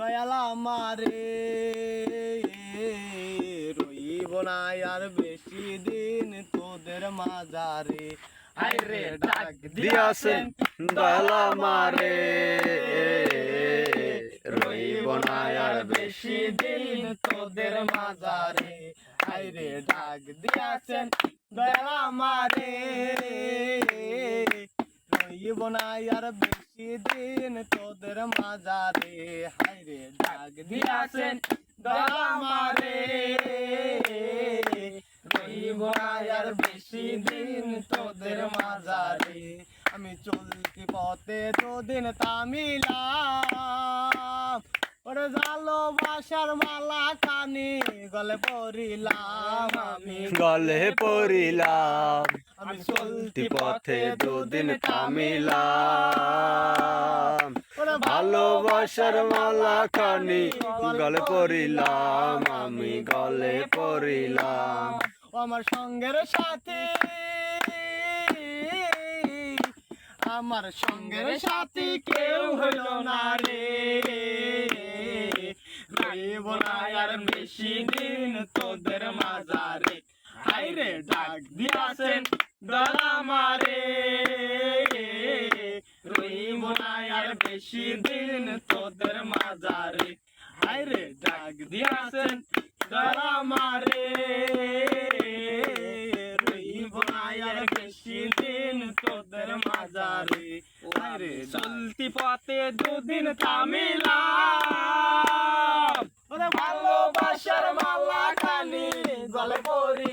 দয়াল আমারে রইব না আর বেশি দিন তোদের মাঝারে আইরে ডাক দিয়াছেন দয়াল আমারে রইব না আর বেশি দিন তোদের মাঝারে আইরে ডাক দিয়াছেন দয়াল আমারে রইব না আর বেশি দিন তোদের মাঝারে হাইরে ডাক দিয়াছেন দয়াল আমারে রইব না আর বেশি দিন তোদের মাঝারে আমি চলতি পথে দুদিন তামিলাম ওরে ভালোবাসার মালা কানি গলে পরিলাম আমি গলে পড়িলাম আমি চলতি পথে দুদিন থামিলাম ভালোবাসার মালা খানি গলে পড়িলাম আমি গলে পড়িলাম ও আমার সঙ্গের সাথে আমার সঙ্গের সাথী কেউ হইল না রে রইব না আর বেশি দিন তোদের মাঝারে হাইরে ডাক দিয়াছেন দয়াল আমারে রইব না আর বেশি দিন তোদের মাঝারে হাইরে ডাক দিয়াছেন দয়াল আমারে রইব না আর বেশি দিন তোদের মাঝারে হাইরে চলতি পথে দুদিন থামিলাম ওরে ভালোবাসার মালা খানি গলে পরি